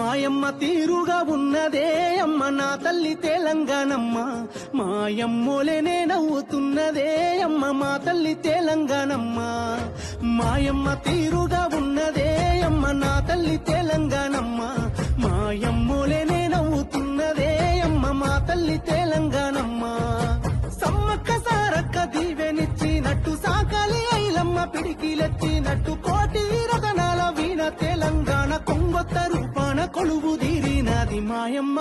మాయమ్మ తీరుగా ఉన్నదే అమ్మ నా తల్లి తెలంగాణమ్మ, మాయమ్మోలేనే నవ్వుతున్నదే అమ్మ మా తల్లి తెలంగాణమ్మ. మాయమ్మ తీరుగా ఉన్నదే అమ్మ నా తల్లి తెలంగాణమ్మ, మాయమ్మోలేనే నవ్వుతున్నదే అమ్మ మా తల్లి తెలంగాణమ్మ. సమ్మక్క సారక్క దీవెనిచ్చినట్టు సాకాలి ఐలమ్మ పిడికిలెత్తినట్టు కోటి రతనాల వీణ తెలంగాణ కొంగొత్త రూపాన కొలువు తీరినది మాయమ్మ.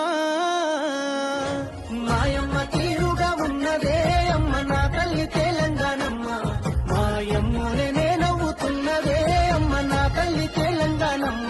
మాయమ్మ తీరుగా ఉన్నదే అమ్మ నా తల్లి తెలంగాణమ్మ, మాయమ్మనే నవ్వుతున్నదే అమ్మ నా తల్లి తెలంగాణమ్మ.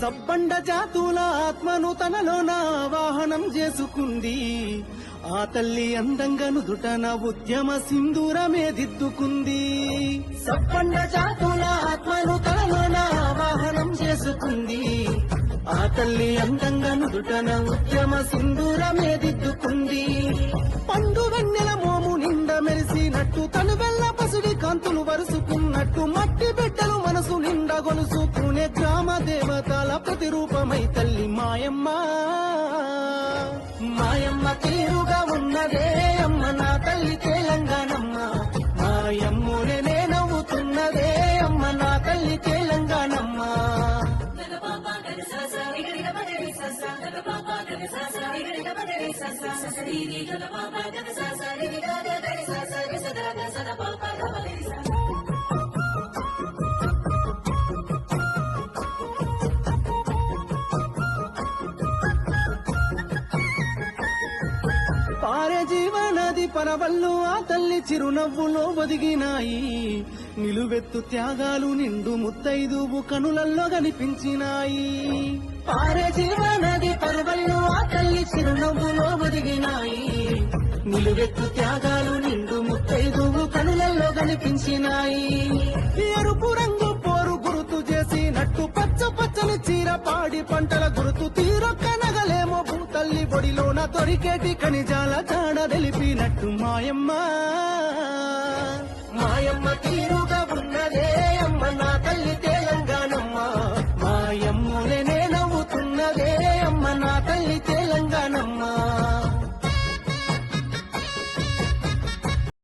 సబ్బండ జాతుల ఆత్మను తనలోన వాహనం చేసుకుంది ఆ తల్లి, అందంగా నుదుటన ఉద్యమ సింధూరమే దిద్దుకుంది. సబ్బండ జాతుల ఆత్మను తనలోన వాహనం చేసుకుంది ఆ తల్లి, అందంగా నుదుటన ఉద్యమ సింధూరమే దిద్దుకుంది. పండు వెన్నెల మోము నిండా మెరిసినట్టు తను వెళ్ళ పసుడి కాంతులు వరుసుకున్నట్టు మట్టి బిడ్డలు మనసు నిండా గొలుసుకునే గ్రామ దేవతల ప్రతిరూపమై తల్లి మాయమ్మ. మాయమ్మ తీరుగా ఉన్నదే అమ్మ నా తల్లి తెలంగాణమ్మ, మాయమ్మనే నవ్వుతున్నదే అమ్మ నా తల్లి తెలంగాణమ్మ. పారే జీవనది పరవళ్ళు ఆ తల్లి చిరునవ్వులో ఒదిగినాయి, నిలువెత్తు త్యాగాలు నిండు ముత్తైదువు కనులల్లో కనిపించినాయి. పారే జీవనది పరవళ్ళు ఆ తల్లి చిరునవ్వులో ఒదిగినాయి, నిలువెత్తు త్యాగాలు నిండు ముత్తైదువు కనులల్లో కనిపించినాయి. ఎరుపు రంగు పోరు గుర్తు చేసినట్టు పచ్చ పచ్చని చీర పాడి పంటల గుర్తు తీరొక్క నగలేమో భూతల్లి బొడిలోన దొరికేటి ఖనిజాల జాడ తెలిపినట్టు మాయమ్మ. మాయమ్మ తీరుగా